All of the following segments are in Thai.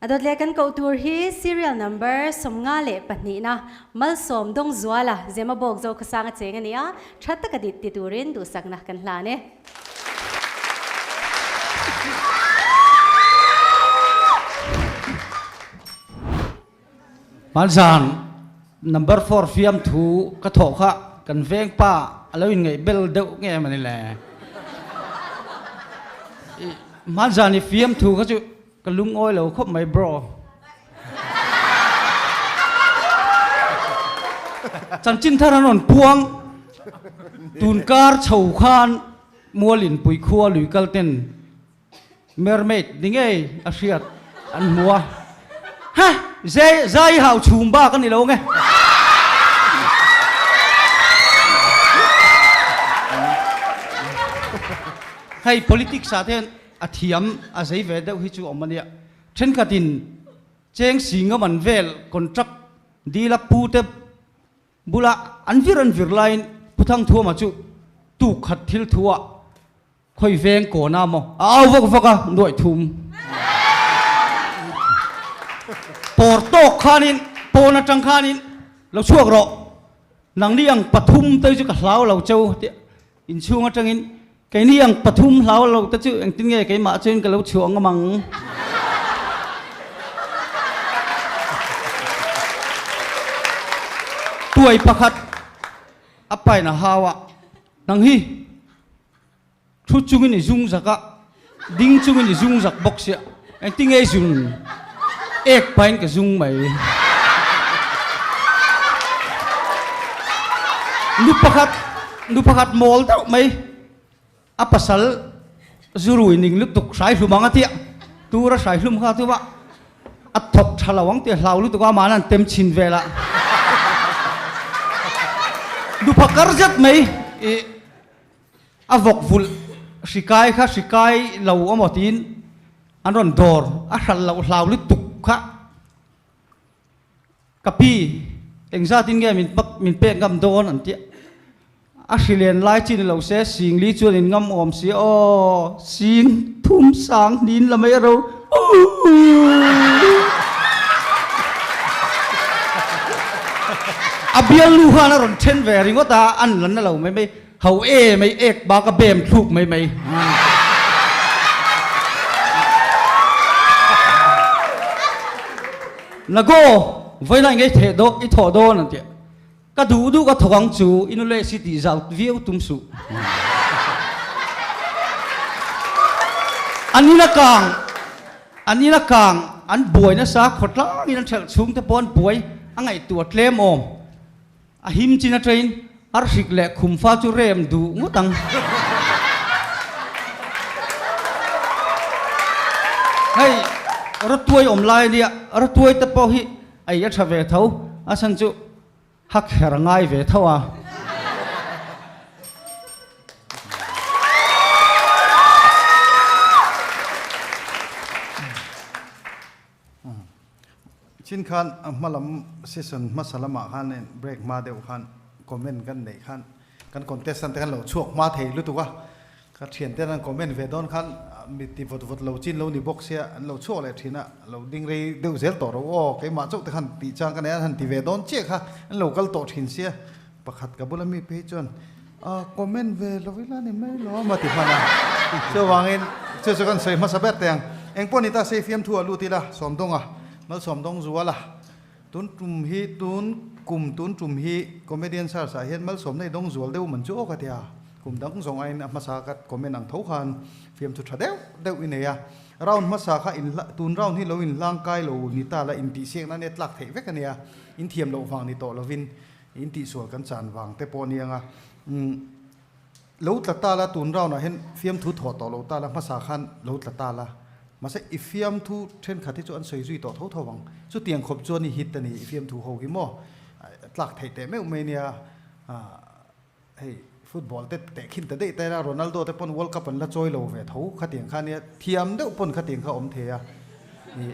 adot lekan ko tur hi serial number somnga le pani na mal som dong zuala zema bok zo khasanga chenga nia thatta kadit ti turin du sakna kan hlane Malsan number 4 fiam thu ka tho kha kan veng pa aloin ngai bel deuh nge mani le Malsan ni fiam thu ka chu ka lung oi lo khop mai bro chan chin tharan on puang tun kar chho khan mualin pui khua lui kalten mermaid dingei asiat an mua ha zai hào chùm ba cái này đâu nghe hay politics sao thế à thiam à giấy về đâu hi chú ông anh trên cái tin cheng xing ngắm ăn vel contract đi là pu te bula ăn vir line putang thua mà chú tu khát thil thua khơi veng cổ nam mo áo vok à đuổi thum Porto khanin pona tang khanin lo chuak ro nang liang pathum te chu ka hlau lo chau in chunga tangin kai niang pathum hlau lo ta chu ang tin nge kai ma chen ka lo chuang amang tuai pakhat apai na hawa nang hi thu chungin ni zung zaka ding chungin ni zung zak boxia ang tin nge zung ek pain ka zung mai nu pakhat mol tau mai apasal zurui ning luk tuk sai hlumanga tia tura sai hlum kha tu ba athok thalawang te hlau lu tu ka manan tem chin vela nu pakar jat mai avok vul shikai lo amotin anron dor a hral lo hlau lu tuk kha kapi engza tin ge min pe ngam don an ti Australian lai chin lo se sing li chuan in ngam om si o sing thum sang din la mai ro abial lu hana ron ten ve ringo ta an lan na lo mai hau mai ek ba ka bem thuk mai nago với lại cái thể đó cái thọ đó là thế cái đủ cái thằng chú inu lệ city giàu view tum su anh là càng anh buổi nó sáng phật lá đi nó chạy xuống tới bốn buổi anh ngày tuột lem ôm à him chi nó train ar sik lệ khum pha chu rem đủ ngó tăng hay rất tuổi online đi rất tuổi tập bao hi ai chắc về thâu à sang chú hắc hẹn ngay về thâu à Chin khan malam session masalama khan break ma deu khan comment kan nei khan kan contestant kan lo chuak ma thei lu tu ka ka thian te nan comment ve don khan mi ti vot lo chin lo ni box ya an lo chuak le thina lo ding rei deu zel to ro o ke ma chok te khan ti chang kan han ti ve don che kha an lo kal to thin sia pakhat ka bula mi pe chon comment ve lo vila ni mai lo ma ti phana so wangin so kan sei ma saber teng eng ponita sei fiam thu alu ti la som dong a mal som dong zuala tun tum hi tun tum hi comedian sar sa hian mal som nei dong zual deu man chu ka tia kum dang zong ain masa kat comment ang tho khan fiam thu thadeu ineya round masa kha in tun round hi lo in lang kai lo ni ta la in ti sek na net lak thei vek ania in thiam lo wang ni to lovin in ti sual kan chan wang te pon anga lo tla ta la tun round na hen fiam thu tho to lo ta la masa khan lo tla ta la mà sẽ ifiam thu trên khát cho anh sấy duy tỏ thấu thấu bằng số tiền khop cho ni hit tani ifiam thu hậu cái mò lạc thầy té mấy ông nia hey football té khinh té đây té ra Ronaldo té pon World Cup anh là chơi lâu về thấu khát tiền khan nia thiam đâu pon khát tiền khá om thế à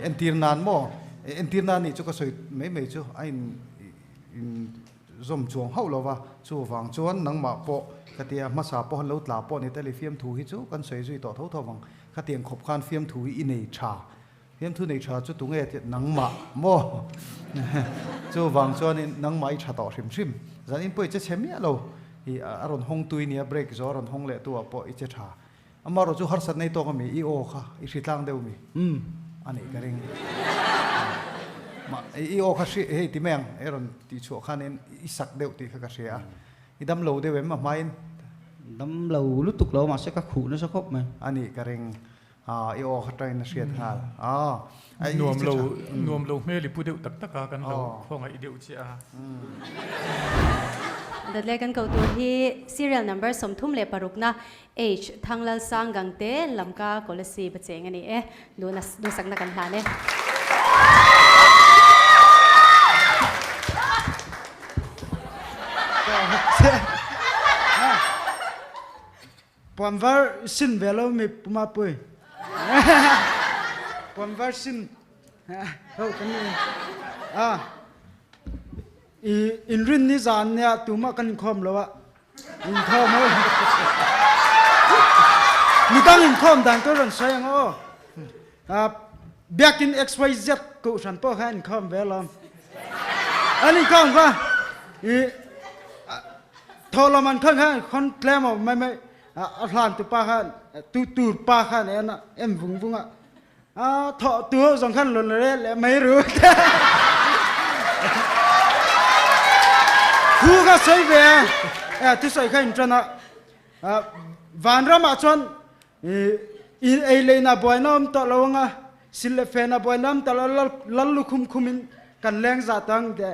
en tiền nan mò en tiền nan ni cho cái sấy mấy cho anh zoom chuông hậu lâu vào chu vàng chuan nang ma po khát tiền masa po lâu tla po ni té ifiam thu hit chu kan sấy duy tỏ thấu thấu bằng khát tiền khop khan fiam thu in nei cha hiếm thu này cha chú tung nghe thì nắng mạ mò chú vàng cho nên nắng mạ ít cha tỏ sim sim giờ in bơi chết xem nhá lâu thì aron hong tui nia break zo aron hong lệ tua po ít chết cha amaro chú har sát này to kami io kha ít sĩ tang đều mi anh ấy cái ring mà io kha sĩ hey tí mèng aron tí chỗ khan nên ít sắc đều tí kha cái sĩ à đâm lâu đều em mà mai đâm lâu lúc tục lâu mà sẽ các khu nó sẽ khóc mà anh ấy cái ring io kha trai nó sĩ thà nôm lâu mê li pu đều tắc tắc cảกันlâu phong ai đều chia ดัดเล่กันเก่าตัวที่ serial number สมทุ่มเล็บปรุกนะ H ทางลลสังกังเตลำกาโกลสีปะเจงอันนี้ดูสักนักกันหาเนี่ยปอมว่าสินเวลามีปุ่มปุยปอมว่าสินเฮ้ยกันนี่อินรินนิสานเนี่ยตัวมากันคอมแล้ววะอินคอมเลยมีตั้งอินคอมดังก็รันใช่ยังเบียกิน XYZ กูฉันพ่อให้อินคอมเวลาอันนี้คอมก็ทรมานข้างให้คนแกล้มไม่อัลานตุปาขันตูปาขันเอ็นะเอ็มฟุงอ่ะถอตัวสองขันหล่นเลยไม่รู้คูก็ใส่เบียที่ใส่ขันจนะวันรำอาชนเอเลน่าบอยน้ำตลอดงะสิเลเฟน่าบอยน้ำตลอดลัลลุคุมินกันแรงจัดตั้งแต่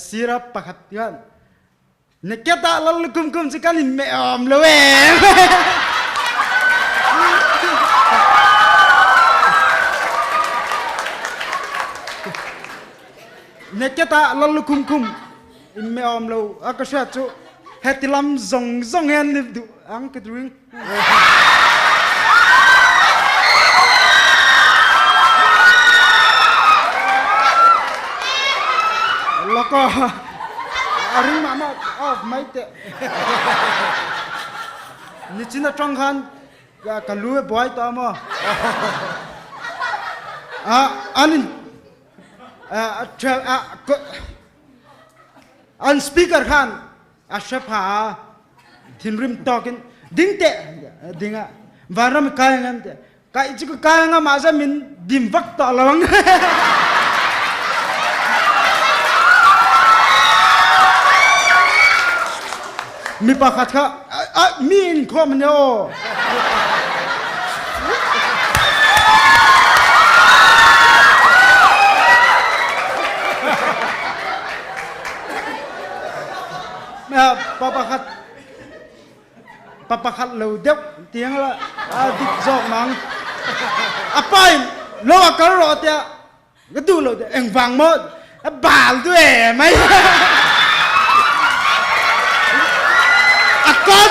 สีรับปะขัดกันเนี่ยแค่ตาลัลลุคุมสิกันไม่อมเลยเนี่ยแค่ตาลัลลุคุมไม่อมเลยอากาศจู่เฮติลำซงเงินนิดดูอังกฤษริงแล้วก็อาริมามาไม่เตะนี่จินตรงขันกันรู้บ่อยต่อมาอันนี้อันสปีกเกอร์ขันอาชพาทินริมตอกินดิ้งเตะดิ้งอ่ะวารามกายงั้นเตะกายจิกกายงั้นมาจะมินดิมวักต่อละวังมีปากขัดค่ะมีอินคอมเนี่ยปากขัดเราเด็กเตียงละดิกจอกนังไปโลกกระโดดเนี่ยก็ดูเราเอ็งฟังหมดบาลด้วยไหมก่อน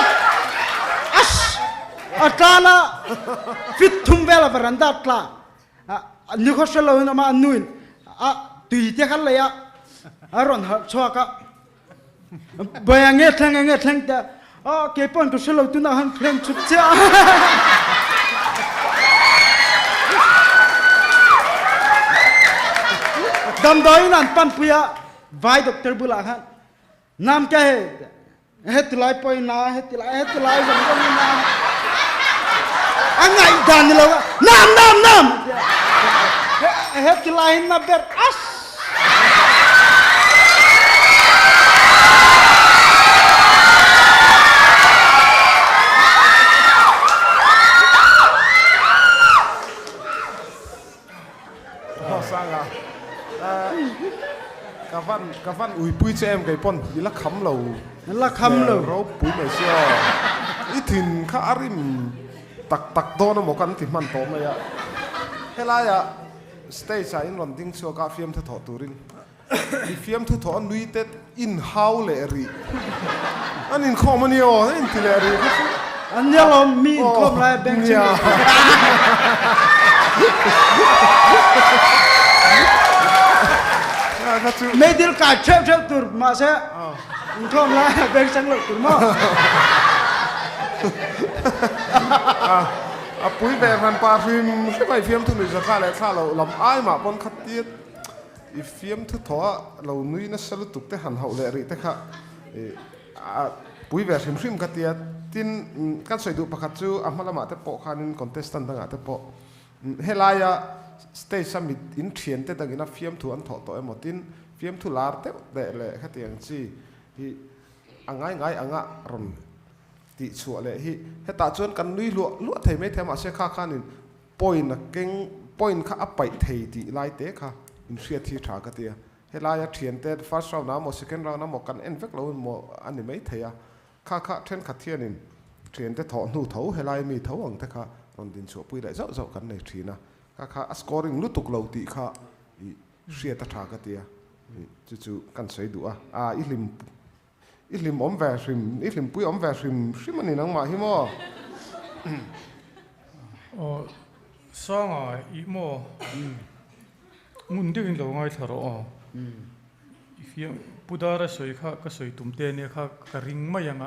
อาจารย์ฟิตทุ่มเวลาบรันดัดละนี่เขาเชื่อเราเนาะมาหนุ่ยตุยเท่ากันเลยอารอนชัวร์บางเงี้ยแทงแต่เก็บปนก็เชื่อเราตุน่าหันเพลงชุดเจ้าดำดอยนั่นปันปุยะไว้ด็อกเตอร์บุลาฮันน้ำแก่เฮติไลปอยนาเฮติไลจังกันนาอันไงดันนี่เราน้ำเฮติไลน่ะเบิดอัสกาฟันอุ้ยปุ้ยเจมไก่ปนอีละคำเราเราปุ้ยไม่เชื่ออีถิ่นข้าอาริมตักโดนหมกันที่มันโตมาอะเฮลายะสเตย์ใช้รอนดิ้งชัวกาฟิล์มถอดตัวรินอีฟิล์มถอดนุยเต็ดอินฮาวเลรีอันอินคอมันเนี่ยอินทิเลรีอันนี้เรามีอินคอมไลน์แบงค์เนี่ยไม่ดีลการเชื่อตัวมาเสียอินคอมไลน์แบงค์สังหลักตัวมา ปุ้ยแบบพันปาฟิมใช่ไหมฟิล์มทุนจะฆ่าอะไรฆ่าเราลำอ้ายมาปนขัดเตี้ยอีฟิล์มทุกท้อเรานุ้ยนั่นสรุปตุกแต่หันเขาเลยแต่ค่ะปุ้ยแบบฟิล์มขัดเตี้ยทินกันสวยดูประคัตจูอามาละมาแต่ปอขานินคอนเทสตันต่างแต่ปอเฮลายาสเตชัมมิดอินเทียนแต่ต่างกันฟิล์มทุนถอดตัวหมดทินฟิล์มทุลาร์เตะเดะเลยขัดเตี้ยจีฮีอ่างง่ายอ่างอ่ะรอนติชัวเลยฮีเฮตาจวนกันลุยลัวเทไม่เทมาเสียค่าข้านินปอยนักเก่งปอยข้าอัปไปเทติไล่เตะค่ะอินเสียที่ถากเตียเฮลายาเทียนเตะ first round น้ำหมด second round น้ำหมดกันเอ็นเฟกเราหมดอันนี้ไม่เทียค่าเทรนขัดเทียนินเทียนเตะถอนูเท้าเฮลายมีเท้าอังเตะค่ะรอนดินชัวปุยได้เจ้ากันในทีนะค่า scoring ลุตุกเราติค่ะเสียตะถากเตียจู่ๆกันสวยดูอิลิมอมแวริมอิลิมปุยอมแวริมชิมันนี่นังมาฮิโมสร้างอีโมมุนเดียวเราง่ายทารอฟิล์มปุดาระสวยค่ะก็สวยตุ่มเตเนี่ยค่ะกระริงไม่ยัง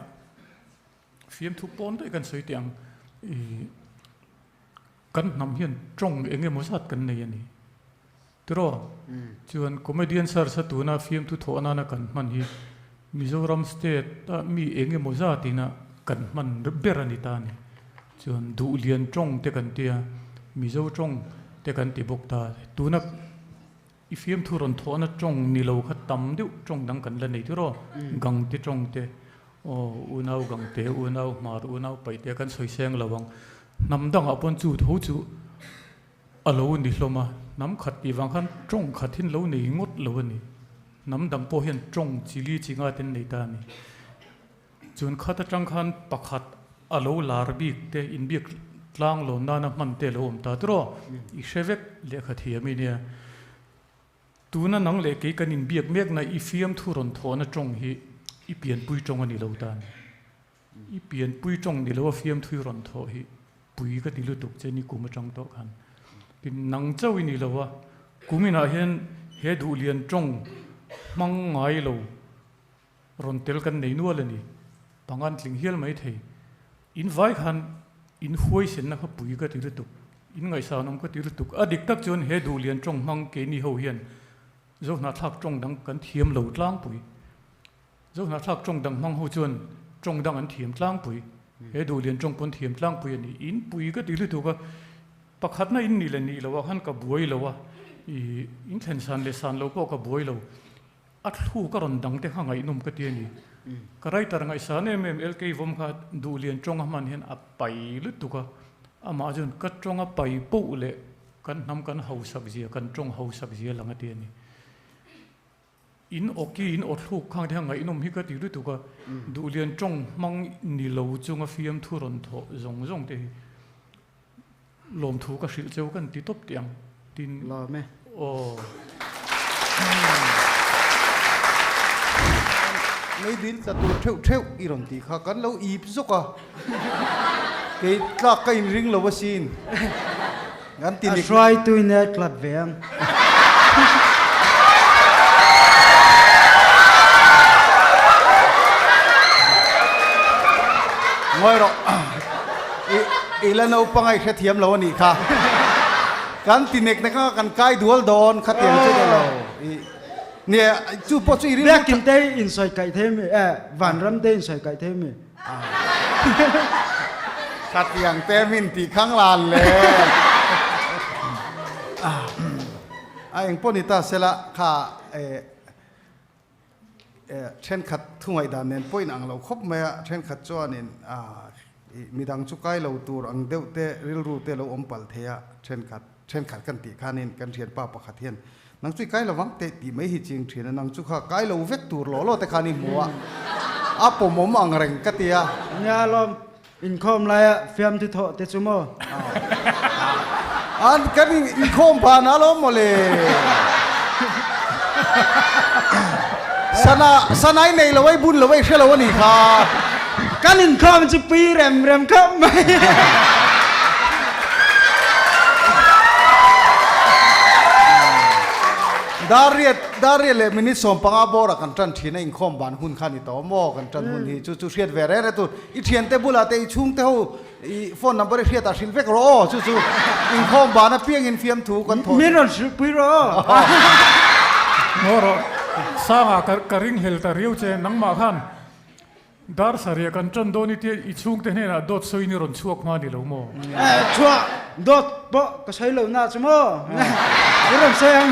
ฟิล์มทุกปอนด้วยกันสวยเตียงกันนำเห็นตรงเองก็มุสัดกันในนี้ตัวรอจวนคอมเมดี้สารสตูน่าฟิล์มทุกทอนากันมันฮีมิโซรัมสเตทมีเองก็มุสัดที่น่ะกันมันรบเบรันิตานี่จวนดูเลียนตรงเตกันเตียมิโซตรงเตกันติบกตาตัวนักอีฟิล์มทุรนทอนะตรงนี่เราขัดตำดิวตรงดังกันแล้วนี่ตัวรอกังเตตรงเตอุณาวกังเตอุณาวมาอุณาวไปเตกันสวยเสียงระวังนำดังอปนจูทูจูอโลนี่ลมาน้ำขัดอีวังขันตรงขัดทิ้งโลนี่งดโลนี่น้ำดังโปเห็นตรงจิลีจิงาเต็นในตานี่จนขัดจังขันปักขัดอโลลาร์บิกเตอินบิกล่างโลนานะมันเตโลมตาตัวอีเชเวกเลี้ยขัดเทียมีเนี่ยตัวนั้นนังเล็กกันอินเบียกเมกในอีฟิล์มทุรนทอนะตรงฮีอีเปลี่ยนปุยตรงอันนี้เราตาอีเปลี่ยนปุยตรงนี่เราว่าฟิล์มทุรนทอฮีปุยก็ติลุตุกเจนี่กูมาจังโตกันเป็นนังเจ้าอินี่เราว่ากูมีน่าเห็นเฮดูเลียนตรงมังไงเรารอนเตลกันในนัวเลยนี่บางอันถึงเฮียลไม่เทอินไว้ขันอินห้วยเส้นนะครับปุยก็ติลุตุกอินไงสาวน้ำก็ติลุตุกอดีตตักจนเฮดูเลียนตรงมังเกนี่เขาเฮียนเจ้าหน้าทักตรงดังกันเทียมเหลาล้างปุยเจ้าหน้าทักตรงดังมังหูจวนตรงดังอันเทียมล้างปุยเฮดูเลียนตรงปนเทียมล้างปุยนี่อินปุยก็ติลุตุกก็ปักขัดน่ะอินนี่แหละนี่เราว่าขันกับบุยเราว่าอินเทนซันเลสันเราก็กับบุยเราอัดหูก็รอนดังแต่ข้างไงนุ่มก็เตียนี่ก็ไรแต่ไงสารเอ็มเอลเควมขัดดูเลียนตรงมันเห็นอับไปลุตุกก็อามาจนก็ตรงอับไปปุ๊เละกันนำกันเฮาสักเสียกันตรงเฮาสักเสียหลังเตียนี่อินโอกีอินอดลูกข้างที่ไงนุ่มฮิกติลุตุกก็ดูเลียนตรงมังนี่เราจงฟิล์มทุรนทอจงเตลมถูกกับสิเจ้ากันติดตบเตียงตินรอไหมโอ้ไม่ดินจะตัวเที่ยวอีรอนตีข้ากันเราอีพิสุกอ่ะเกิดลักกันริงเราว่าซีนงั้นตีนี่ try to in a club เวียงงอยหรออีแล้วเราปังไอ้แค่เทียมเราวันนี้ค่ะกันตีเน็กนะครับกันใกล้ดูวลโดนขัดเทียมช่วยเราเนี่ยจู่พอจู่ริม เรียกกินเต้อินซอยไก่เทมวันรำเต้อินซอยไก่เทมขัดอย่างเต้มินตีข้างลานเลยไอ้เองปนิตาเสละค่ะเช่นขัดทุ่งไอ้ดานเนี่ยป่วยหนังเราครบไหมเช่นขัดจ้าเนี่ยมีดังจุกไก่เราตัวอังเดวเตริลรูเตเราอมปัลเทียเช่นขัดกันตีข้านินกันเทียนป้าปะขัดเทียนนังจุกไก่เราวังเตตีไม่หิจริงเทียนนังจุกข้าไก่เราเวกตัวหล่อแต่ข้านินมัวอาปมอังเร่งกะเตียเนี่ยลมอินคอมไรอะเฟียมที่โถเตจุโมอันกันอินคอมพานาลมโมเลสนายในเราไว้บุญเราไว้เชื่อเราวันนี้ค่ะกันอินคอมจะปีเร็มครับไหม ดาเรียเลยมินิสมปังอาบอระกันจันทีในอิงคอมบานหุ่นขันอีต่อมอกันจันหุ่นที่จู่เชียดเวรเลยตุอีเทียนเตบุลาเตอีชุ่งเตหูอีโฟนนัมเบอร์เชียตัดสินเวกรอจู่อิงคอมบานเพียงอินเฟียมถูกันทน มีรถสุปิโร โน่รอสร้างกระริ่งเฮลตาริวเจนังมาขันดาร์สารีกันจนโดนี่ที่อีชุ่งเตเนี่ยนะโดดซอยนี่รอนชวกมาดิลูกโม ชัวโดดปะก็ใช้เหล่าน่าจะมั้งเรื่องเสียง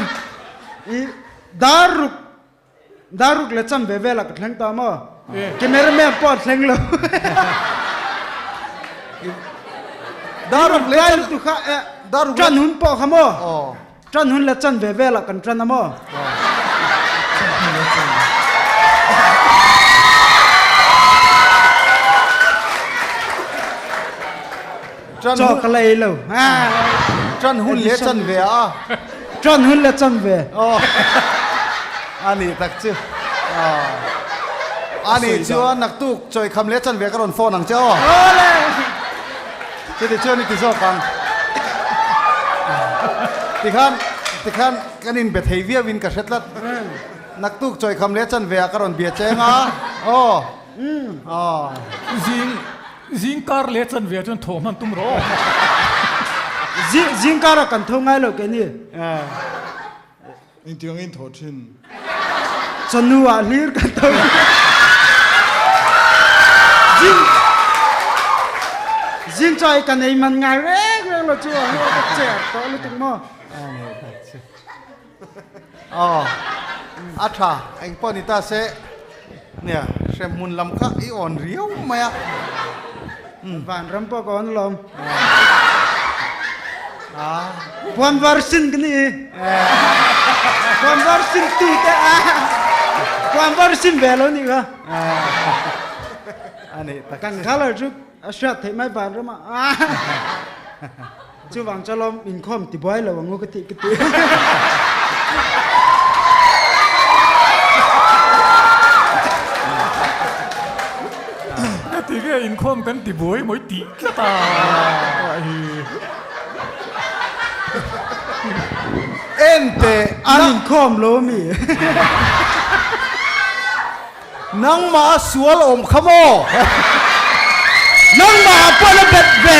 อีดารุกเลจันเวเวลักแทงตามอ่ะเกมเรแม่ปอดแทงเลย ดารุกเล ได้ จัน ตุกะดารุก จันหุ่นปอขโมย อ๋อ จันหุ่นเลจันเวเวลักกันจันน้ำอ่ะ จัน จอกอะไรเลย จันหุ่นเลจันเวีย จันหุ่นเลจันเว อ๋ออันนี้ตักชื่ออ๋ออันนี้ชัวนักตุกจอยคำเลจันเวียกระโดนโฟนังเจ้า โอ้เลย จะได้เชื่อนี่ติดโซ่กันติขันกันอินเบทเฮเวียวินกับเช็ดลัดนักตุกจอยคำเลจันเวียกระโดนเบียเจ้งอ่ะอ๋ออ๋อ จิงการเลจันเวียจนโถมันตุ้มรอ จิงการกันทุ่งไงเลยแกนี่ อินเตียงอินโถชิน จนัวลีร์กันทุ่งจิงใจกันไอ้มันไงเร่งเราจัวเราก็เจ็บตัวเลยถึงมั้ง อ๋ออัฐาไอ้ปอนิตาเซเนี่ยเชมุนลำคะอีอ่อนเรียวไหมอ่ะ บ้านรำปอก่อนลมความวาร์สินกันนี่ความวาร์สินตูแต่ความวาร์สินเวลนี่ก็ อันนี้ตะ กันข้าเลยจุกชัดเห็นไหมบ้านรำมาจู่หวังจะลมอินคอมติบอยเลยวังงูกติกติ ตีก็อินคอมกันตีบวยมวยตีก็ตา เอ็นเต อันอินคอมโลมี นังมาสวลอมขโม น้องหมาปนเบ็ดแบะ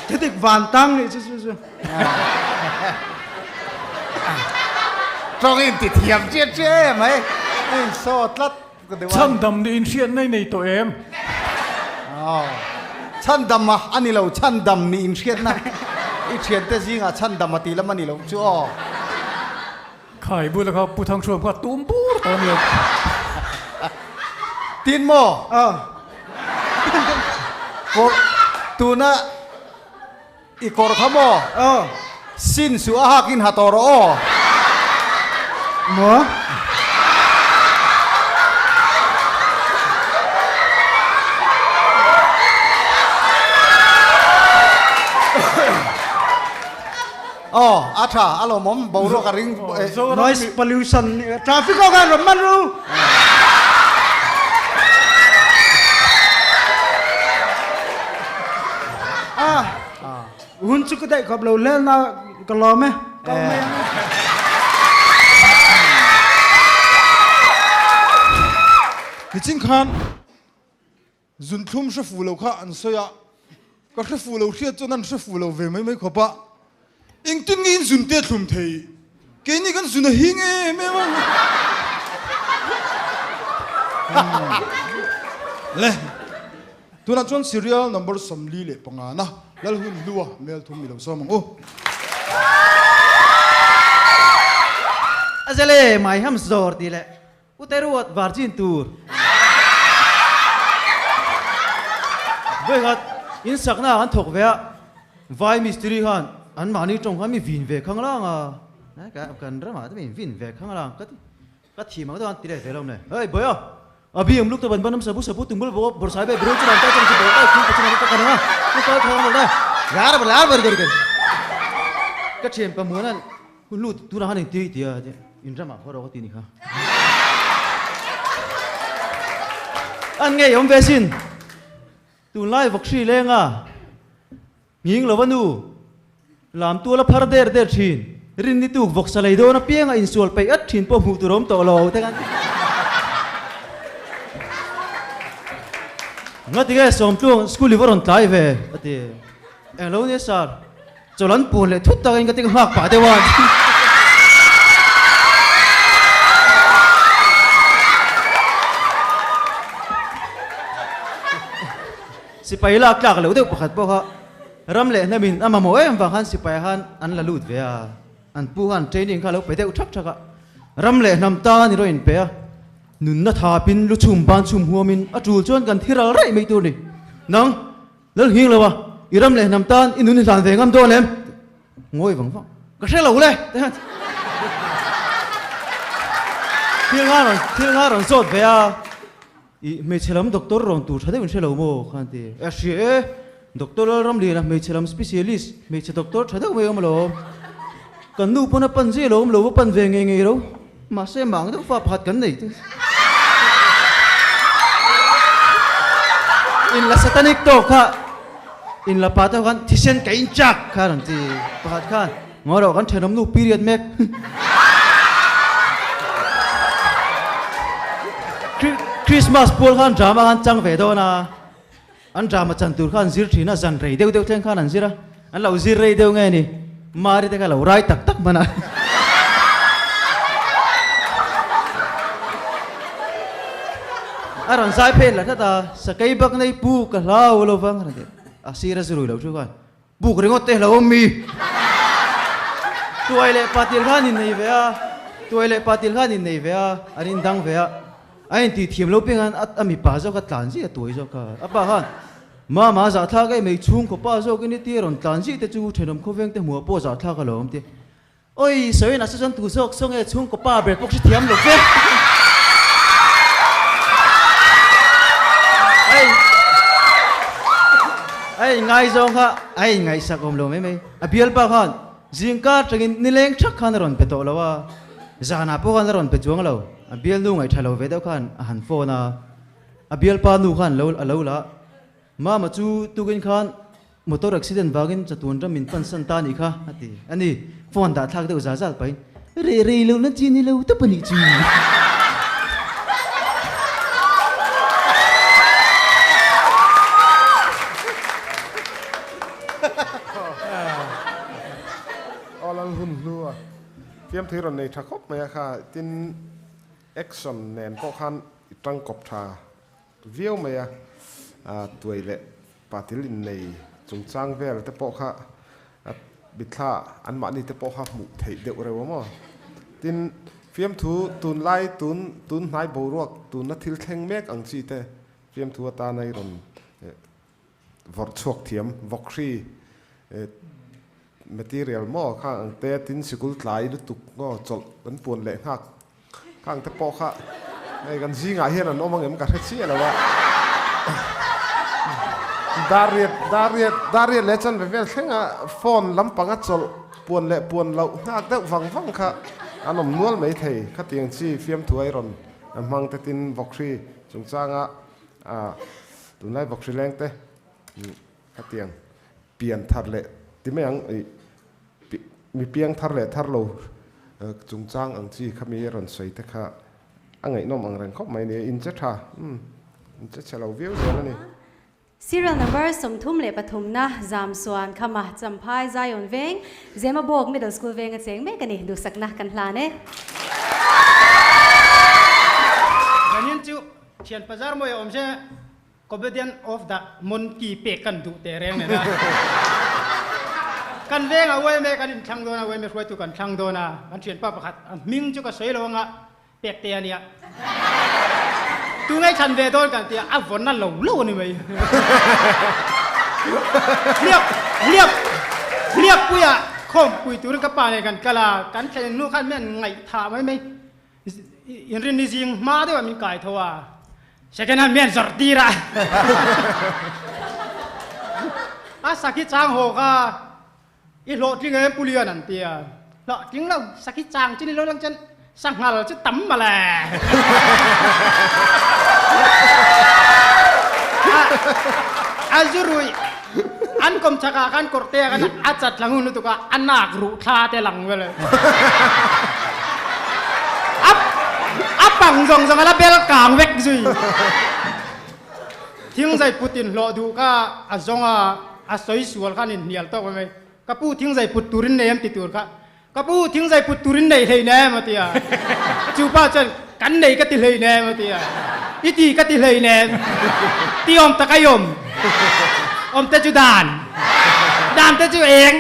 ที่ติดวานตั้งนี่จู่ ตรงอินติเทียมเจ๊เจ๊ไหมอินโซดลัดก็เดี๋ยว ช่างดำนี่อินเชียนในตัวเอ็ม ชันดำมาอันนี้เราชันดำนี่อินเชียนนะอินเชียนแต่จริงอ่ะชันดำมาตีแล้วมันนี่เราชัว ขายบุญแล้วครับผู้ทางชวนก็ตุ้มปูตอนนี้ ตีนโม โกตูน่ะอีกอร์ขโมสินสุอาหากินหาตอรอ หมอ อ๋ออาชาอารมณ์บ่รู้กันริง noise pollution ทราฟิกก็กันรมันรู้หุ่นสุดก็ได้ขับเราเล่นนะก็รอไหมก็ไม่ นี่จริงคันจุนทุ่มเชฟูเราค่ะอันเสียก็เชฟูเราเทียจนนั้นเชฟูเราเวไม่ขบะอิงตุนกินจุนเตะทุ่มเทยเกนี่กันจุนหิงไม่มั้งเลยตัวนั้นจน serial number สำลีเลยปังอานะแล้วหุ่นลัวเมลทุ่มมีเราซ้อมโอ้ Azale mai ham zor dile. Uteruat varjin tur. Begat in sakna an thok vea. Vai mystery han an mani trong kami vin ve khang lang a. Na ka kan rama ta min vin ve khang lang ka thi mang ta an tire velom ne. Hey boyo. Abi um luk ta ban banam sabu tumbul bo bor sai be bro churan ta chen bo ai ku chen ka kana. Ku ka thong mo da. Yar bar gar. Ka chen pa mo nan. Ku lut tu na han ti ti a. Indrama phoro ko tini kha an nge yom vesin ตูไล่วัคซีนเลงอ่ะยิงเหลวันดูลามตัวละพาราเดอร์เดอร์ชินรินนี่ตูวัคซีนเลยโดนเปียงอินส่วนไปอัดชินพอหูตุรมต่อเราแต่กันงั้นที่แกสมช่วงสกูลลิเวอร์อนไทยเว่อดีเอ็งเราเนี่ยสารจลันปูนเลยทุกตากันก็ติดมากป่าเทวันสิไปลากเลยเดี๋ยวประคัดบอกฮะรำเล่นมินอามาโมเอ็มฟังฮันสิไปฮันอันละลุดเวียอันปูฮันเทรนนิ่งเขาเราไปเดี๋ยวชักชักรำเล่นน้ำตานี่เราเห็นเปียนุนนัทาปินลุชุมบานชุมหัวมินอจูลจวนกันที่เราไร่ไม่ตัวนี่นังแล้วหิงเลยวะอีรำเล่นน้ำตาอินุนิสานเวงอัมโดนเอ็มงอยฟังก็ใช่เราเลยที่งานเราสดเวียไม่ใช่ลำด็อกเตอร์รอนตูชาเดวินเชลโมขันตีเสียด็อกเตอร์รำลีนะไม่ใช่ลำสเปเชียลิสต์ไม่ใช่ด็อกเตอร์ชาเดวินมาโลกันดูปนปันเจโลมโลปันเวงเงี้ยโลมาเสมังต้องฟ้าพัดกันนี่อินละสตานิกโตค่ะอินละพัดกันที่เซนกินจักค่ะนั่นตีพัดกันงอเรากันเทนมนูปีเรียดเมกคริสต์มาสพูดขันดราม่าขันจังเวโดนะอันดราม่าจันตูขันซิร์ทีน่าจันเรย์เดียวแทงขันนั่นสิระอันเราซิร์เรย์เดียวไงนี่มาริแต่กันเราไรตักมันนะอารันสายเพลละถ้าสกายบักในปูกะลาวเราฟังกันเดี๋ยวอาศิระสรุยเราช่วยกันบุกเรื่องเตะเรามีตัวเอเล่ปาติลขันอินในเวียตัวเอเล่ปาติลขันอินในเวียอันนี้ดังเวียไอ้ที่ทีมเราเป็นกันอันมีป้าเจ้าก็ตันสิตัวเจ้าก็อัปปะฮันมาจากท่าก็ไม่ชุ่มก็ป้าเจ้าก็นี่ที่รอนตันสิแต่จู่เทนมเขาเวงแต่หัวป้าจากท่าก็หลอมที่โอ้ยสวยนะฉันตัวเจ้าส่งไอ้ชุ่มก็ป้าเบรกพวกที่เทียมหลบเว้ยไอ้ไงจงค่ะไอ้ไงสักอมโลไม่อภิเษกป้าฮันจิงก้าจังนี่เล้งชักขันรอนไปตัวแล้วว่าจานาพวกขันรอนไปจวงเราอภิเษกลุงไอ้ทะเลเวดขันหันโฟนะอภิเษกป้านูขันเราละมาจูตุกินขันมอเตอร์อุบิเหตุบากินจะตัวนั้นมินปันสันตานี่ค่ะอันนี้โฟนด่าทักเดี๋ยวจะไปเร่เรานั่นจีนี่เราต้องปนิจีอลังหุ่นลัวเทียมที่เราในทักคบไหมค่ะจินเอ็กซ์แนนก็ขันตั้งกบชาเวียวไหมตัวเละปาติลินในจงจ้างเวลแต่ปอกค่ะบิดท่าอันมานี่แต่ปอกค่ะหมุเถียเดียวเร็วมั้งจินเฟียมทูตุนไล่ตุนนายบูรวกตุนนัททิลแข่งเมกอังจีเตเฟียมทูตาในรอนวอร์ชวกเทียมวอกชีmaterial หม้อข้างเตะตินสกุลไหลลุตุกก็จบมันปวนเละหักข้างตะปอค่ะในกันซีง่ายเห็นอันน้องมังเอ็มกัดเชี่ยแล้วว่าดาเรียดเลจันไปเวลแค่งฟอนลำปังอัดจบปวนเละปวนเราหักเตะฟังค่ะอันนมนวลไม่เทยขัดเตียงซีเฟียมถวยรอนมังเตตินบอกชีจงจ้างตุนไล่บอกชีแรงเตะขัดเตียงเปลี่ยนทัดเละที่ไม่ยังมีเพียงทาร์เล่ทาร์โลจุงจ้างอังจีขมีรอนใส่แต่ค่ะอังไงน้องอังแรงเขาไม่เนี่ยอินเจท่าอินเจเราวิวเจอแล้วนี่ serial number สมทุ่มเล่ปฐุมนะจามสวนขมาจำพายใจยอนเวงเจมาบอก middle school เวงกันเสียงแม่กันนี่ดูสักนักกันลาเน่กันยินจูเชียนปัจจารมวยอมเช่ comedian of the มนกีเปกันดูแต่แรงเนี่ยนะกันเวงเอาไว้แม่กันช่างโดนเอาไว้ไม่ช่วยตุกันช่างโดนนะกันเชียนป้าประคัดมิงจุกสวยลงอ่ะเปียกเตียเนี่ยตัวไงฉันเวโดนกันเตียอ่ะฝนนั่นเราลู่นี่ไหมเรียบปุยอ่ะข้อมปุยตัวนึงกับป่าเนี่ยกันกะลากันแค่นู้นขั้นแม่นไงถามไหมยันเรียนนี่จริงมาด้วยว่ามีไก่ทัวใช่แค่นั้นแม่นสดดีละสักที่จ้างโหกอีโลที่เงินปุเรียนั่นเตียแล้วจริงแล้วสักที่จ้างที่นี่เราลังจะสั่งหาเราจะตั้มมาแหละ azurui an kom chaka kan korte kan achat langun tu ka anak ru tha te lang wele apang zong zong ala bel kang vek zui thing zai putin lo du ka azonga asoi sual kan in nial to mai kapu thing zai put turin ne am ti tur ka kapu thing zai put turin nei hei ne ma tia chu pa chen kan nei ka ti hei ne ma tia iti ka ti hei ne ti om ta kayom om te chu dan te chu eng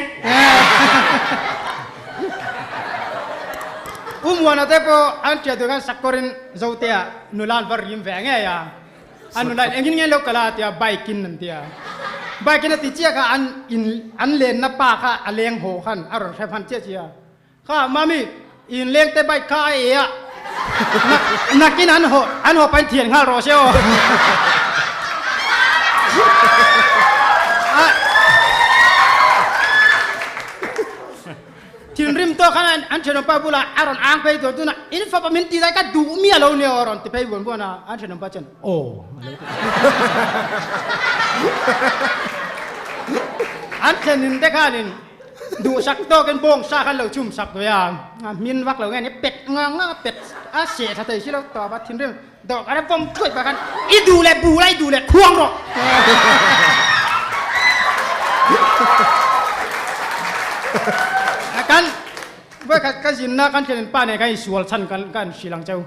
wana te po an tia tu kan sakorin zautia nulan var rim ve nge ya an nulan engin nge lo kala tia baikin nan tia baikin ti chia ka an len na pa ka aleng ho khan aron sai phan chia ka mami in leng te bai ka e ya nakin an ho pan thien nga ro seo tin rim to kan an cheno pa bula aron ang pe to tuna in fa pamin ti ka du mi alo ne oron ti pe bon bona an cheno pa chen oh an chenin te kanin du sak to kan bong sa kan lo chum sak to ya min wak lo nge ni pet nga pet a se tha te si lo to ba tin rim do ka bom choi ba kan i du le bu lai du le khuang ro kan ba ka jin na kan chen pa ne kai sual chan kan silang chau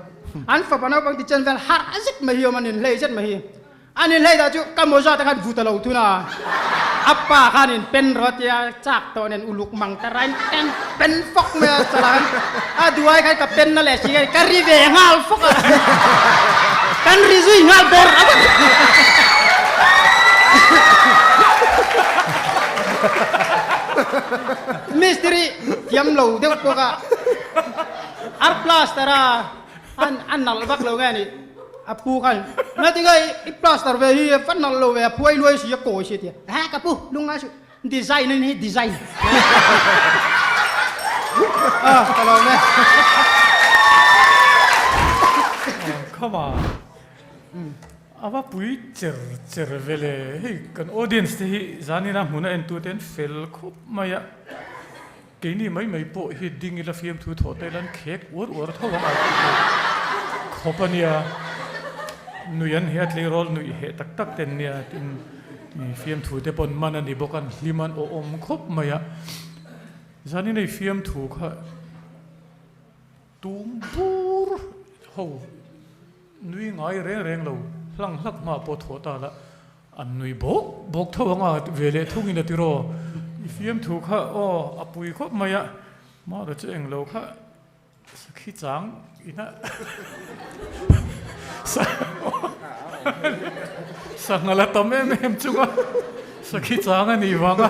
an fa pa na bang ti chen vel har azit ma hi man in lei jet ma hi an in lei da chu ka mo ja ta kan vu ta lo tu na appa kan in pen rotia chak to nen uluk mang ta rain pen fok me salan a duai kai ka pen na le si ka ri ve ngal fok kan ri zui ngal bor misteri tiam lo de ko ka ar plastera an nal bak lo ngani apu kan na ti gai I plaster ve hi fan nal lo ve puai loi si ko si ti ha ka pu lunga su design ni design kalau me come on apa pui cer vele hei kan audience te hi zanina huna en tu ten fel khop maya ke ni mai po hi ding ila film thu tho te lan khek or thawa khopania nuyan het le rol nu he tak ten nia tin ni film thu te pon man ani bokan liman o om khop maya zanina film thu kha tumbur ho nui ngai reng lo hlang hlak ma po tho ta la an nui bok tho nga vele thung in atiro ifiem thu kha o apui kho maya ma ro cheng lo kha sakhi chang ina sangala tom em chunga sakhi chang ani wanga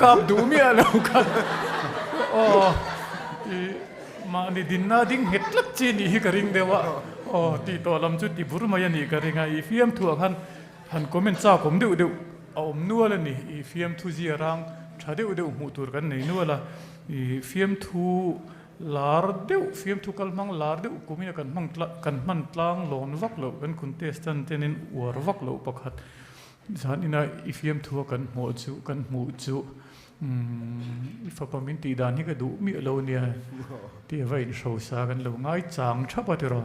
kap du mi alo kha o ma ni dinna ding hetlak chi ni hi karing dewa oh ti to lam chu ti bur maya ni ka ringa I fiam thu han comment cha kom deu om nuala ni I fiam thu ji rang tha deu mu tur kan nei nuala I fiam thu lar deu fiam thu kal mang lar deu kumina kan man tlang lon vak lo kan contestant tenin war vak lo pakhat zan ina I fiam thu kan mu chu ifa pamin ti dan hi ka du mi lo nia ti vai in show sa kan lo ngai chang thapa ti ro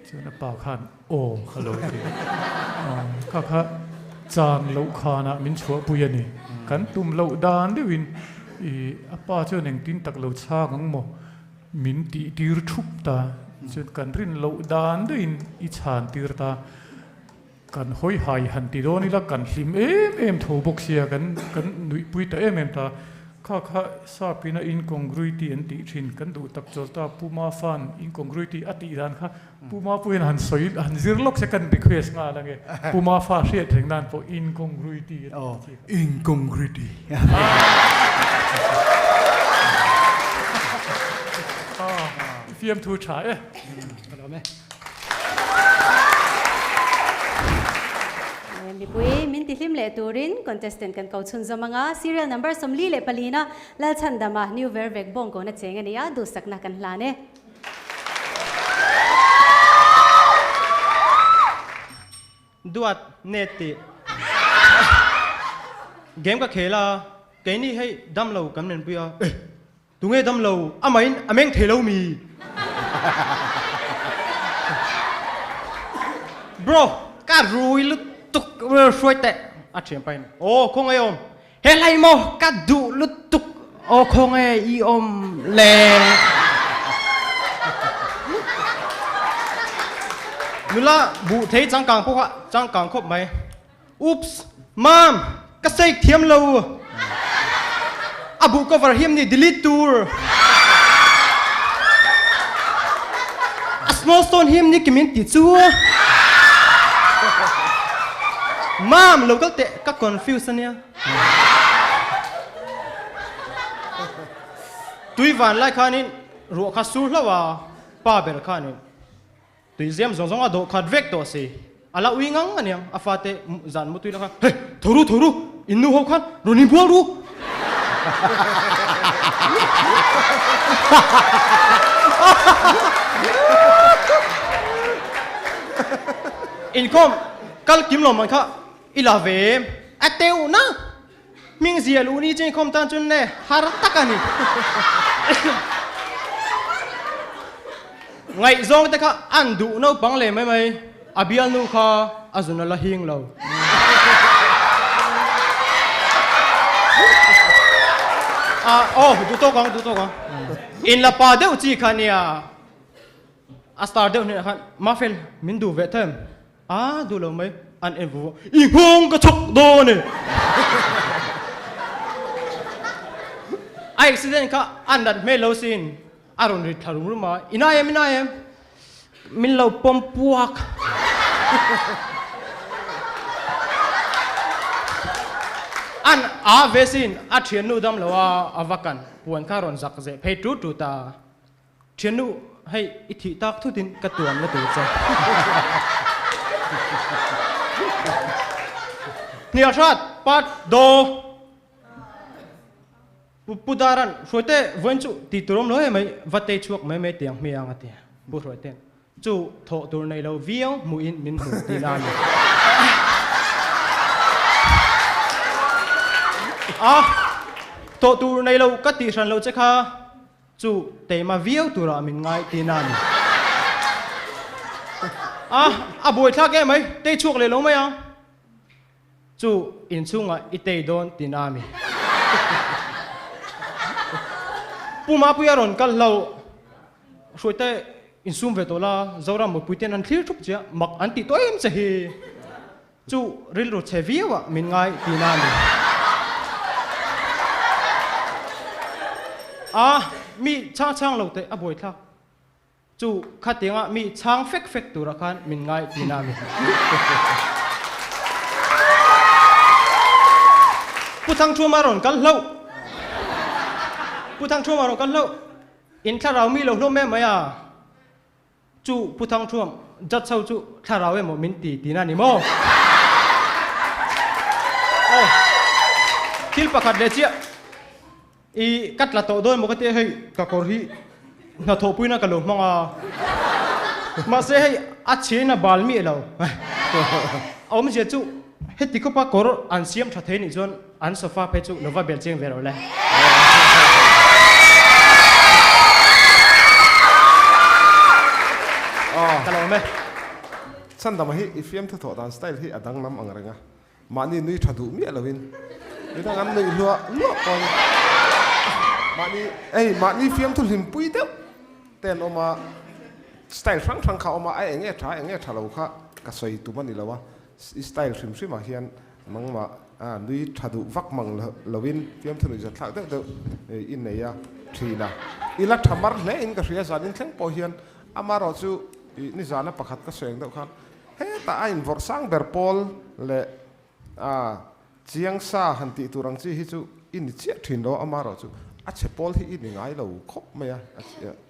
chuna pa khan o hello ti kha chang lo khana min chua puyani kan tum lo dan de win I apa chu neng tin tak lo cha gang mo min ti tir thup ta chun kan rin lo dan de in I chan tir ta kan hoi hai han ti doni la kan hlim em tho bok sia kan nui pui ta em ta kha sa pina incongruity an ti thin kan du tak chol ta puma fan incongruity ati dan kha puma puin han soi han zirlok se kan request nga lange puma fa hriat theng dan po incongruity incongruity fiam thu cha kalau me mi pui min ti hlim le turin contestant kan kau chun zamanga serial number somli le palina la chandama new ver vek bong ko na cheng ania du sakna kan hlane duat neti เกมก็เขลาเกมนี่ให้ดำเรากำเนิดเปียตุงให้ดำเราอ่ะไม่อ่ะแม่งเทเรามี bro การุยลุตุกช่วยแต่อาเฉียงไปโอ้คงไออมเฮลัยโมกัดดุลุตุกโอ้คงไออมแรงนุละบุเทจังกังพวกอะจังกังครบไหมอุ๊ปส์มามก็ใส่เทียมเราอาบุก็ฟาร์เฮียมนี่ delete tour สมอลสโตนเฮียมนี่กิมินติดซัวมามเราก็เตะก็ confuse เนี่ยตุยวันไล่ข้านี่รัวข้าสู้แล้วว่าป้าเบลข้านี่ตุยเสียมส่งอาโดขัดเวกตัวสิอะไรวิ่งงั้นเนี่ยอาฟาเตจันมุตุยแล้วข้าเฮ้ยทรูอินนูหัวข้ารุนิบัวรู้อินคอมกัลกิมลมมันค่ะอิลาเวมอเตวนะมิงเสียลูนี่เจนคอมตันจุนเน่ฮาร์ตักันนี่ไงซองแต่ค่ะอันดูน่าบังเลยไหมอาบิอันนูค่ะอาจุนละหิงเราโอ้ดูโตกันอินละปาเดวจีคันเนี่ยอาสตาร์เดวเนี่ยค่ะมาเฟลมินดูเวทเทมดูเราไหมอันเอ็นฟูอีกงก็ชกโดนเนี่ยไอ้สิ่งนี้ค่ะอันนั้นไม่เราสินอารมณ์ริทารุมรู้มาอินายมินเราปมปวกอันเวสินเทียนนูดำเราว่าอวกันปวนข้ารอนสักเจเพย์ตูตาเทียนนูให้อิทธิตักทุดินกระตัวไม่ตัวเจเนี่ยชาติปัดโดปุดารันช่วยเตะวันจุติดรมเลยไหมวัดเตชวกไม่เตียงไม่ยังเตียบุช่วยเตะจู่โถตัวในเราวิ่งมุอินมินหูตีนานโถตัวในเราก็ตีฉันเราจะค่ะจู่เตะมาวิ่งตัวเรามินไงตีนานบุยทักแกไหมเตะชวกเลยลงไหมจู่อินซุงอิเตโดนตีนามีปูมาปุยารอนกันเราช่วยเตะอินซุงเวตัวละเจ้าเราหมดปุยเตนันคลีร์ทุกเจ้ามักอันติตัวเอ็มจะเฮจู่ริลโรเชวิวะมินไงตีนามีมีช่างเราเตะบุยทักจู่ขัดยังมีช่างเฟกตัวละกันมินไงตีนามีผู้ทั้งชั่วมารอนกันเล่าผู้ทั้งชั่วมารอนกันเล่าอินถ้าเรามีเราโน้มแม่ไหมจู่ผู้ทั้งชั่วจัดเช่าจู่ถ้าเราเอ็มมินตีนั่นนี่โม่ทิลปะขัดเดจิอีกัดละโตโดนมกติให้กะกอรีน่าโทปุยน่ากะลุมังมาเสียให้อัดเชน่ะบาลมีเราเอาไม่เชื่อจู่เฮติก็ปากรอันเสียมทัดเทนิจวนอันโซฟาเพจูโนวาเบลเจงเวรเลยตลอดไหมฉันทำให้อีฟิล์มที่ถอดอันสไตล์ที่อดังน้ำอังเริงอ่ะมันนี่นุ้ยทัดดูมีอะไรวินนี่ถ้างั้นนุ้ยลัวก่อนมันนี่ฟิล์มทุลิมปุยเดียวแต่ออกมาสไตล์ครั้งเขาออกมาไอ้เงี้ยถ่าเราค่ะกระสอยตัวมันนี่แล้ววะสไตล์ซิมมาเฮียนมังมานุ้ยทัดดูวักมังลวินฟิล์มทุลิจะทักเดี๋ยวอินเนียทีน่ะอีลักทำมาร์เลยอินกระเสียจานินแข็งพอเฮียนอามาเราจูนี่จานะประคัดกระเสียงเดียวกันเฮ้แต่อินวอร์ซังเบอร์พอลเล่เจียงซาหันติตุรังจีฮิจูอินเจียถินโดอามาเราจูอาเชพอลที่อินยังไงเราคบไหมอ่ะ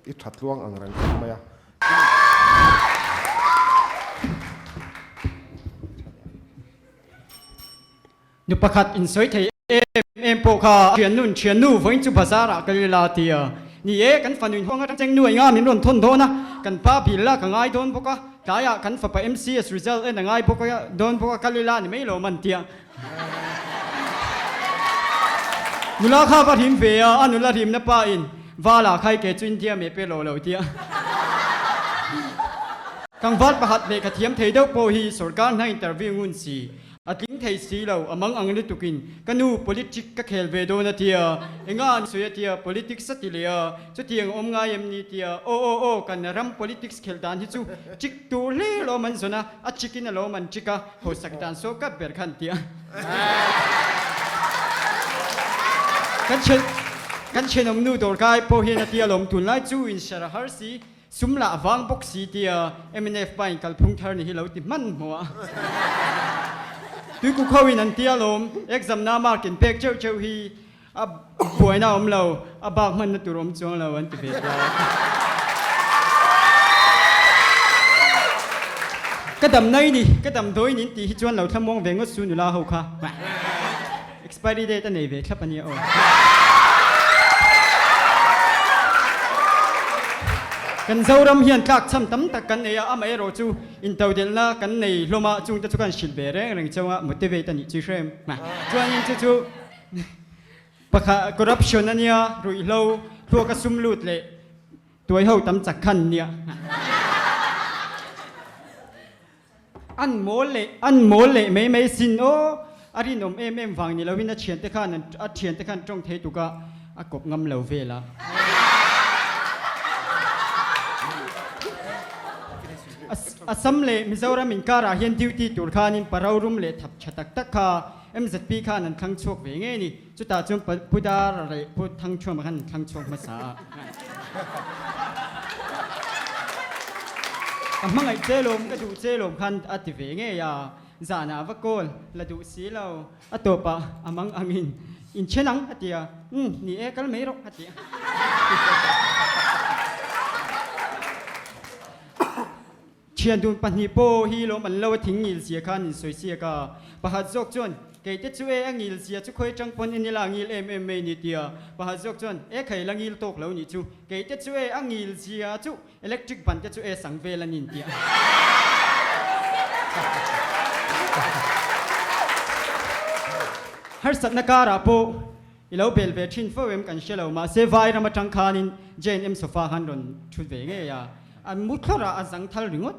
อิทัดลวงอังรังคบไหมอ่ะนุประคัดอินสวยไทยเอ็มโปคาเขียนนู่นวิ่งจุภาษาละกันลาเตียนี่กันฝันหนุนห้องกันจังหน่วยงานมีรอนทนโทนะกันป้าผิดละกันง่ายโดนพวกกายกันฝันไป MCS result ง่ายพวกโดนพวกกันลานี่ไม่รู้มันเตีย นุลาข้าพัดหิมเฟียอันนุลาหิมนับป้าอินวาลาใครเกจุนเทียเมเปโลเลวเทียกังวัดประหัดเมกเทียมเทเดโปฮีสุรการในอินเตอร์วิวงุนสีอัดลิงเทสีเราอมังอังลิตุกินกันนู politic ก็เคลเวโดนาเทียเองานสุยเทีย politics สติเลียจุดเทียงอมงายมนีเทียโอกันรัม politics เคลดานที่จูจิกตูเล่โรมันสนะอัดจิกินโรมันจิกะโหสักดานโซกับเบอร์คันเทียกันเชนอมนูดอร์กายโพเฮนาเทียลมตุนไลจูอินชาราฮาร์ซีสุมละวางบ็อกซีเทีย MNF ไปกัลพุงเทอร์นี่เราติมันหัวดูกูเข้าวินันเตียลมเอ็กซัมนามาร์กินเป็กเจ้าฮีป่วยน่าอมเราบางมันตุรมจงเราอันติเบตก็ดำในนี่ก็ดำโดยนินตีที่จวนเราทำมองเวงก็สูนุลาหูค่ะ expiry date อันไหนเวครับอันนี้โอกันเจ้ารำเฮียนกักช้ำตั้มตะกันเออไม่รอจูอินเตอร์เดลน่ากันในลมาจุงจะทุกันชิลเบรเรื่องจังหวะมุติเวตันจิเชมมาจวนยินจูปะค่ะ corruption นั่นเนี่ยรุยเราทัวกระซุ่มลุดเลยตัวเขาตั้มจักขันเนี่ยอันโมเลไม่สินโออารินอมฟังนี่เราวินาเชียนเตขันอัดเชียนเตขันจงเทตุกะอากบงำเหลวเวลาassam le mizoram in kara hian duty tur khanin paraurum le thap chatak takha mzp khan an thang chok ve nge ni chuta chum pudar re pu thang chom khan thang chok ma sa amangai chelom ka du chelom khan ati ve nge ya zana vakol la du si lo atopa amang angin in chenang atia ni e kal mai ro atiaเชียนดูปัญหาโปฮีโลมันเล่าทิ้งอิลเสียขันสวยเสียกาปะหัดจกจนเกยเตช่วยอังอิลเสียชุกคอยจังปนอินลางอิลMMAนี่เดียปะหัดจกจนใครลังอิลตกเหล่านี้จูเกยเตช่วยอังอิลเสียจูอิเล็กทริกบันเตช่วยสังเวลนินเดียฮาร์สัตนักการะโปอีเหล่าเบลเวทินเฟอร์เวมกันเชลล์มาเซฟายรามาจังคานินเจนเอ็มโซฟาฮันดอนชุดเวงเอียอันมุดเข้าระอันสังทัลริงด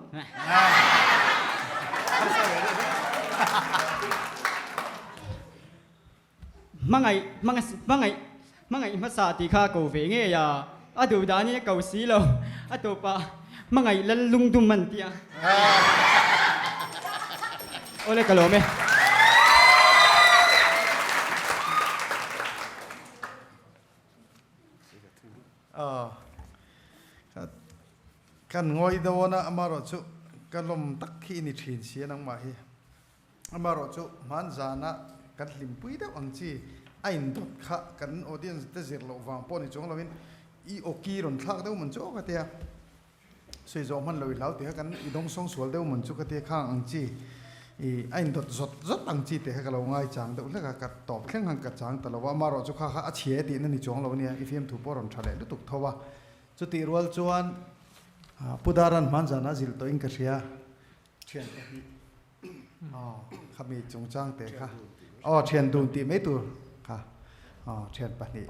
มังไงภาษาที่ข้ากูเวงเงียอะดูดานี่เกาสีเราอะตัวปะมังไงลันลุงดุมันเตียโอเลกะโลเมกันงอยดวนะมารอจุกันลมตักขี้นิทินเสียนังมาฮีมารอจุมันจานะกันลิมปุยเดวังจีไอ้ดดขะกันออเดียนส์เตจิร์โลวางปอนี่จงเราเห็นอีโอกีรอนทักเดวมันจุกเตียสวยจอมันเลยแล้วเตียกันอีดงสงสวลเดวมันจุกเตียข้างอังจีอีไอ้ดดจดอังจีเตียกันเราง่ายจังเดวแล้วก็ตอบแข่งหันกัดจังแต่เราว่ามารอจุข้าอาเชียตีนั่นนี่จงเราเนี่ยอีฟิล์มถูกปอรอนทะเลดูตุกทว่าจุดตีรัวจวนพุดารันมันจานะจิลตัวอิงกษียเชียนขมีจงจ้างเตะค่ะเชียนดูตีไม่ตัวค่ะเชียนปนิ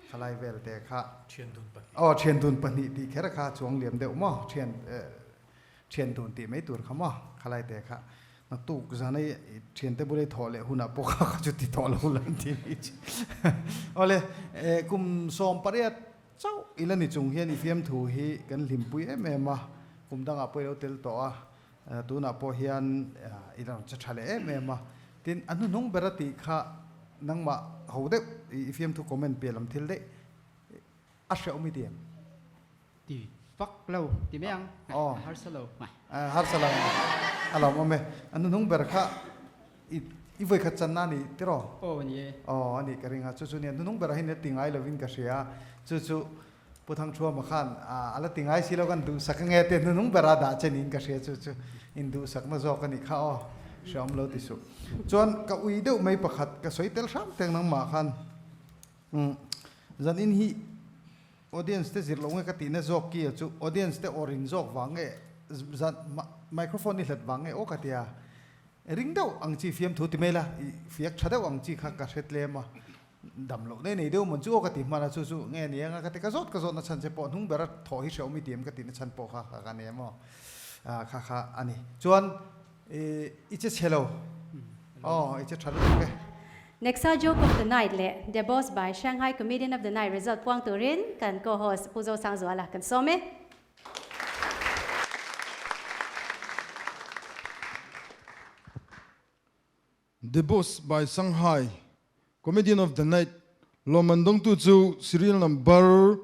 ขลายเวลเตะค่ะเชียนดูปนิดีแค่ราคาจวงเหลี่ยมเดียวมั้งเชียนดูตีไม่ตัวค่ะมั้งขลายเตะค่ะนักตุกจานี่เชียนเตบุได้ถอดเลยหุ่นปกเขาจุดที่ถอดแล้วหุ่นที่นี่เลยกุมสอมปริยัติเจ้าอีลันนี่จงเฮียนอีเฟียมถูฮีกันลิมปุยเอ็มมาคุมดังอาไปเราเตลตัวตัวน่ะพอเฮียนอีลันจะทะเลเอ็มมาทีนอันนู้นน้องเบรติค่ะนังมาเขาเด็กอีเฟียมถูกคอมเมนต์เปลี่ยนลำทิลเด็กอาเซียอุมิเดียมตีฟักเราตีไม่ยังฮาร์สโลฮาร์สโลอะไรมาเมอันนู้นน้องเบรค่ะอีเวขัดจันนานี่ที่รอนี่อันนี้กระดิ่งอ่ะจู่ๆเนี่ยน้องเบรหินเนี่ยติงไอเลวินกษเสียจู่ๆผู้ทางชัวมาขันอะไรติงไอสิเรากันดูสักเงี้ยเต็มน้องเบราดาเจนินกษเสียจู่ๆอินดูสักน่าจอกันอีกข้าวชมเราติสุจวนกับอุยเดียวไม่ประคัดกับสวยเตลซ้ำเต็งน้องมาขันจันอินฮีออเดียนส์เตจิลงเงกติเนี่ยจอกกี้จู่ออเดียนส์เตออรินจอกวังเงจันไมโครโฟนนี่หลัดวังเงโอกาสเดียริงเดาอังจีฟิล์มถูติเมล่ะฟิกชัดเดาอังจีข้ากระเซ็ดเลมา ดำโลเนี่ยนี่เดี๋ยวมันจู่กติมาแล้วสู้ๆเงี้ยเนี่ยกติกระสดนะฉันจะปอนหุ่งเบรดถอยเฉียวมีเตียมกตินะฉันปอค่ะกันเนี่ยมั้งค่ะอันนี้จวนอีเจเชลโลอ๋ออีเจทรัลล์โอเค Next joke of the night le the boss by Shanghai Comedian of the Night result Puang Turin kan co-host Puzo Sang Zuala kan some The Boss by Shanghai, Comedian of the Night, Lomandong tu chu serial number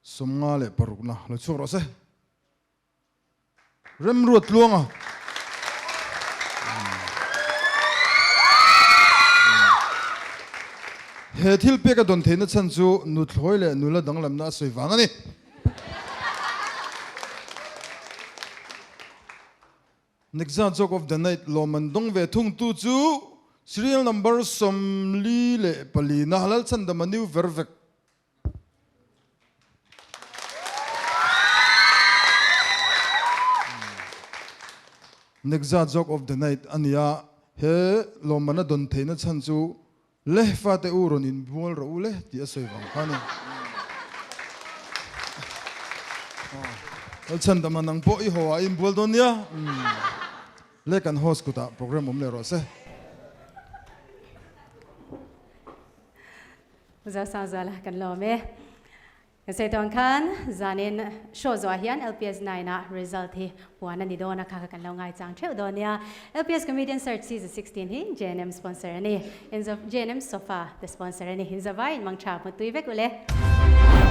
somngale parukna lo choro se. Rem ruat luanga. He thil pe ka don theina chan chu nu thloi le nula danglam na soi wang ani. Next joke of the night, Lomandong ve thung tu chu serial number somli le pali na halal chan da maniu vervek. Next joke of the night, ania he Lomana don theina chan chu le fa te uron in buol ro le ti asoi wang khani. Al chan da manang po I ho in buol don ya. Lekan host kuta program le rose. Puzo Sang Zuala kan lome Kasi tuan kan zanin show zo hian LPS 9 na result hi puana ni dona ka kan longai chang theu donia LPS Comedian Search Season 16 hi JNM sponsor ani in JNM Sofa the sponsor ani hin zawai mang cha mu tuivek ule